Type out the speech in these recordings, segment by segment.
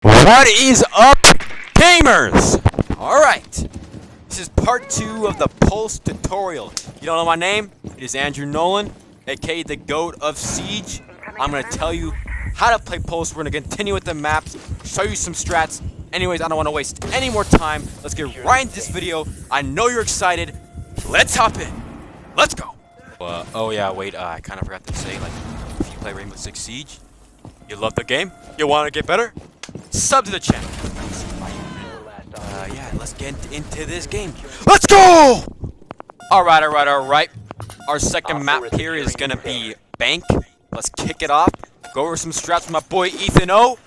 What is up, gamers? Alright, this is part 2 of the Pulse tutorial. You don't know my name? It is Andrew Nolan, aka the GOAT of Siege. I'm going to tell you how to play Pulse. We're going to continue with the maps, show you some strats. Anyways, I don't want to waste any more time. Let's get right into this video. I know you're excited. Let's hop in. Let's go. Oh yeah, wait, I kind of forgot to say, like, if you play Rainbow Six Siege, you love the game, you want to get better, sub to the channel. Yeah, let's get into this game. Let's go! Alright. Our second map here is gonna be Bank. Let's kick it off. Go over some strats with my boy Ethan O.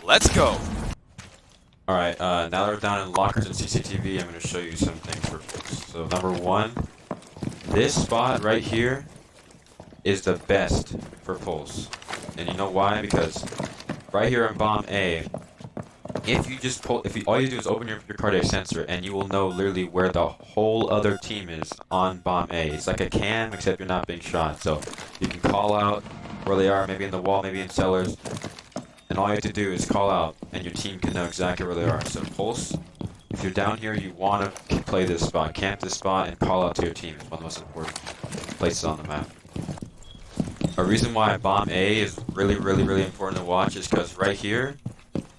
Let's go. Alright, now that we're down in lockers and CCTV, I'm gonna show you some things for folks. So number one, this spot right here is the best for Pulse. And you know why? Because right here on bomb A, all you do is open your cardiac sensor and you will know literally where the whole other team is on bomb A. It's like a cam, except you're not being shot. So you can call out where they are, maybe in the wall, maybe in cellars. And all you have to do is call out and your team can know exactly where they are. So Pulse, if you're down here, you want to play this spot, camp this spot, and call out to your team. It's one of the most important places on the map. A reason why bomb A is really important to watch is because right here,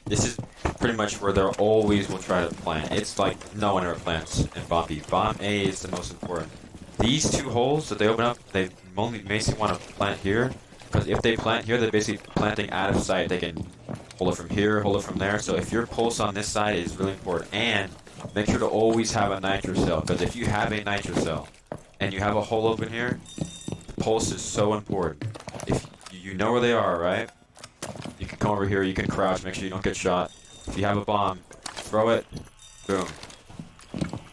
this is pretty much where they always will try to plant. It's like no one ever plants in bomb B. Bomb A is the most important. These two holes that they open up, they only basically want to plant here, because if they plant here, they're basically planting out of sight. They can hold it from here, hold it from there. So if your pulse on this side is really important, and make sure to always have a nitro cell, because if you have a nitro cell and you have a hole open here, pulse is so important. If you know where they are, right? You can come over here, you can crouch, make sure you don't get shot. If you have a bomb, throw it, boom.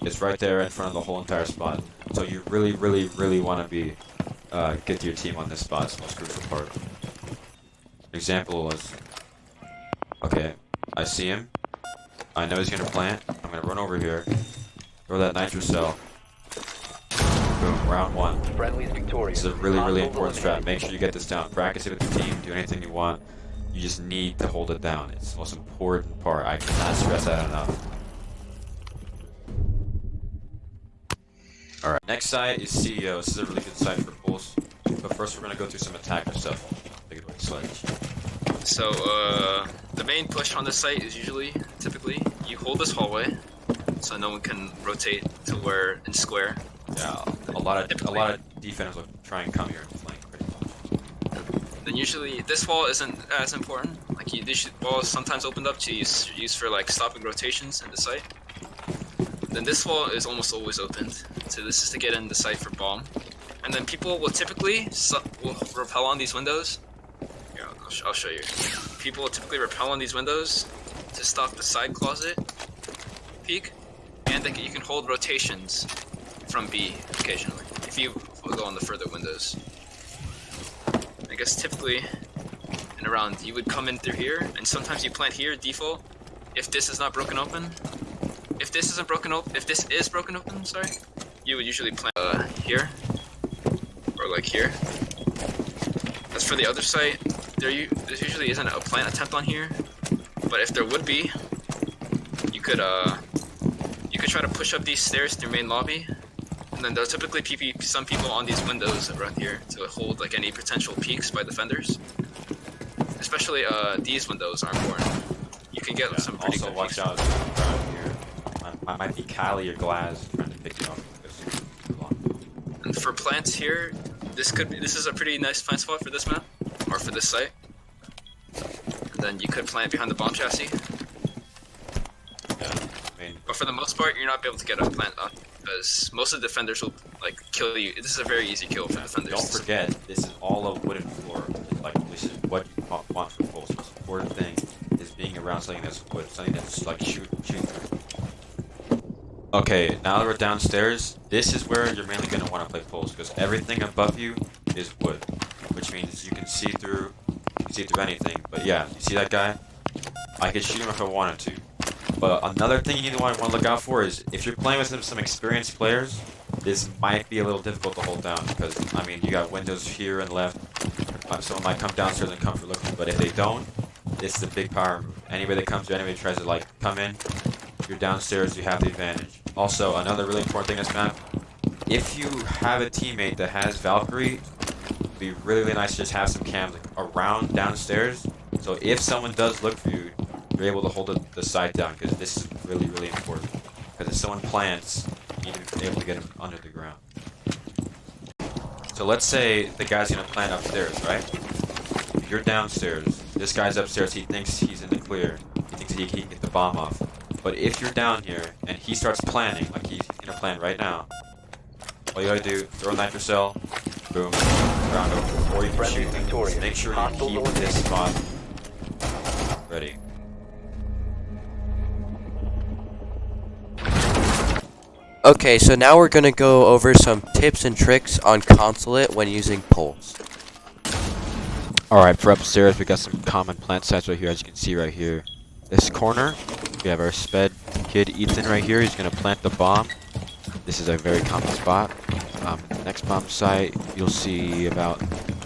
It's right there in front of the whole entire spot. So you really want to be get to your team on this spot. It's the most crucial part. Example is, okay, I see him. I know he's gonna plant. I'm gonna run over here, throw that nitro cell. Boom, round one. This is a really important strat. Make sure you get this down. Practice it with the team. Do anything you want. You just need to hold it down. It's the most important part. I cannot stress that enough. Alright, next site is CEO. This is a really good site for Pulse. But first we're going to go through some attacker stuff. Take it away, Sledge. So, the main push on this site is typically, you hold this hallway, so no one can rotate to where in square. Yeah, a lot of defenders will try and come here and flank pretty much. Then usually this wall isn't as important. Like this wall is sometimes opened up to use for like stopping rotations in the site. Then this wall is almost always opened. So this is to get in the site for bomb. And then people will typically will rappel on these windows. Here, I'll show you. People will typically rappel on these windows to stop the side closet peek, and then you can hold rotations from B occasionally if you go on the further windows. I guess typically in a round you would come in through here, and sometimes you plant here default if this is not broken open. If this is broken open, sorry, you would usually plant here or like here. As for the other site, there usually isn't a plant attempt on here, but if there would be, you could try to push up these stairs through main lobby. And then there'll typically be some people on these windows around here to hold like any potential peeks by defenders. Especially these windows are important. You can get some pretty also good watch peeks. out around here. I might be Cali or Glass trying to pick you up. And for plants here, this is a pretty nice plant spot for this map or for this site. And then you could plant behind the bomb chassis. Yeah, but for the most part, you're not able to get a plant up, because most of the defenders will like kill you. This is a very easy kill for defenders. Don't forget, this is all a wooden floor. Like, this is what you want for Pulse. The most important thing is being around something that's wood, something that's like shoot through. Okay, now that we're downstairs, this is where you're mainly going to want to play Pulse, because everything above you is wood, which means you can see through anything. But yeah, you see that guy? I could shoot him if I wanted to. But another thing you want to look out for is, if you're playing with some experienced players, this might be a little difficult to hold down, because, I mean, you got windows here and left. Someone might come downstairs and come for looking, but if they don't, this is a big power move. Anybody that comes to anybody tries to like come in, you're downstairs, you have the advantage. Also, another really important thing in this map, if you have a teammate that has Valkyrie, it'd be really, really nice to just have some cams like, around downstairs. So if someone does look for you, you're able to hold the site down, because this is really, really important. Because if someone plants, you need to be able to get him under the ground. So let's say the guy's gonna plant upstairs, right? You're downstairs. This guy's upstairs. He thinks he's in the clear. He thinks he can get the bomb off. But if you're down here and he starts planning, like he's gonna plan right now, all you gotta do, throw a nitro cell, boom, round over. Or you can shoot him. Just make sure you keep this spot ready. Okay, so now we're gonna go over some tips and tricks on consulate when using poles. Alright, for upstairs, we got some common plant sites right here, as you can see right here. This corner, we have our sped kid Ethan right here. He's gonna plant the bomb. This is a very common spot. The next bomb site you'll see about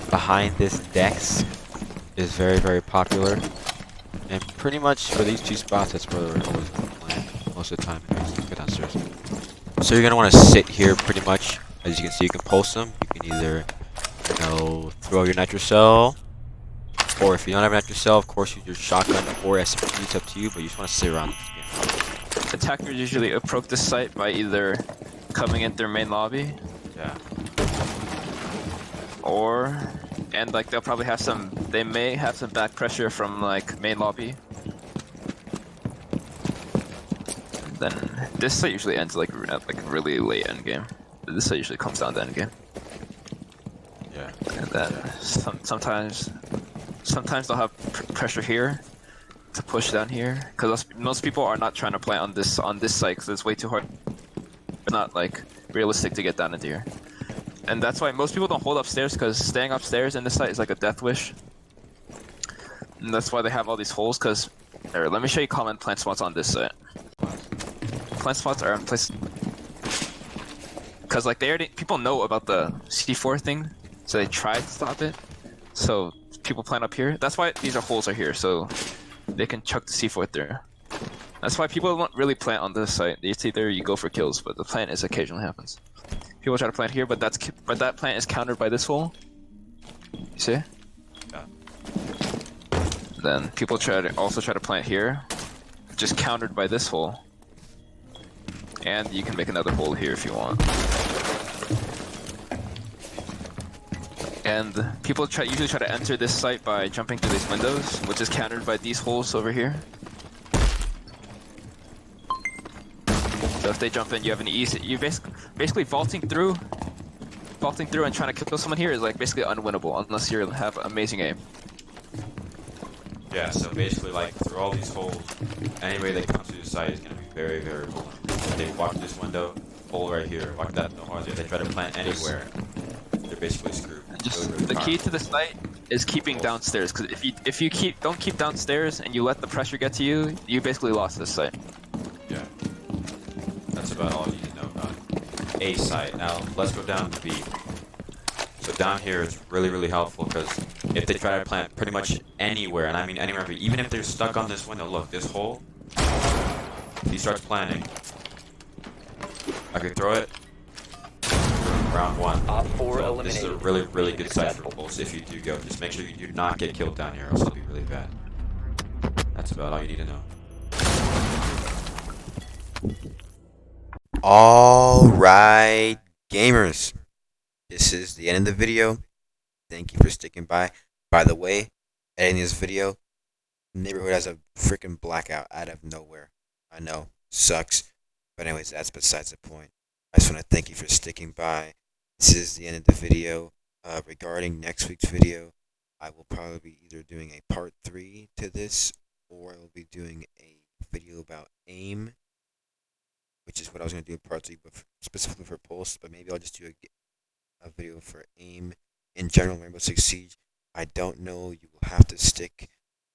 behind this desk is very, very popular. And pretty much for these two spots, that's where they're always gonna plant most of the time. Go downstairs. So you're gonna want to sit here pretty much. As you can see, you can pulse them. You can either, throw your nitro cell, or if you don't have a nitro cell, of course, use your shotgun or SMG. It's up to you, but you just want to sit around. Attackers usually approach this site by either coming in through main lobby, Yeah. and like they'll probably have some. They may have some back pressure from like main lobby. Then this site usually ends like at really late end game. This site usually comes down to end game. Yeah. And then sometimes they'll have pressure here to push down here, because most people are not trying to play on this site because it's way too hard. It's not like realistic to get down into here, and that's why most people don't hold upstairs, because staying upstairs in this site is like a death wish. And that's why they have all these holes. Because let me show you common plant spots on this site. Plant spots are in place because like people know about the C4 thing, so they try to stop it. So people plant up here. That's why these holes are here, so they can chuck the C4 through. That's why people don't really plant on this site. It's either you go for kills, but the plant is occasionally happens. People try to plant here, but that plant is countered by this hole. You see? Yeah. Then people also try to plant here, just countered by this hole. And you can make another hole here if you want. And people usually try to enter this site by jumping through these windows, which is countered by these holes over here. So if they jump in, you have an easy. You basically vaulting through and trying to kill someone here is like basically unwinnable unless you have amazing aim. Yeah, so basically, like, through all these holes, anybody that comes to the site is going to be very, very vulnerable. If they walk through this window, hole right here, walk that no holes here, they try to plant anywhere, they're basically screwed. Just really, really the key to the site is keeping downstairs, because if you don't keep downstairs and you let the pressure get to you, you basically lost this site. Yeah. That's about all you need to know about A site. Now, let's go down to B. So down here is really, really helpful, because if they try to plant pretty much anywhere, and I mean anywhere, even if they're stuck on this window, look, this hole, he starts planting. I can throw it. Round one. So this is a really, really good site for pulse if you do go. Just make sure you do not get killed down here, else it'll be really bad. That's about all you need to know. Alright, gamers. This is the end of the video. Thank you for sticking by. By the way, editing this video, the neighborhood has a freaking blackout out of nowhere. I know, sucks. But anyways, that's besides the point. I just want to thank you for sticking by. This is the end of the video. Regarding next week's video, I will probably be either doing a part 3 to this, or I will be doing a video about aim, which is what I was going to do in part 3, but specifically for Pulse. But maybe I'll just do a video for aim in general, Rainbow Six Siege. I don't know. You will have to stick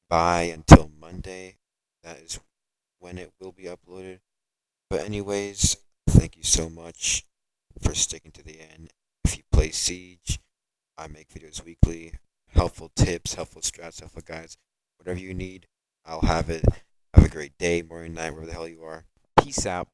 by until Monday. That is when it will be uploaded. But anyways, thank you so much for sticking to the end. If you play Siege, I make videos weekly. Helpful tips, helpful strats, helpful guides. Whatever you need, I'll have it. Have a great day, morning, night, wherever the hell you are. Peace out.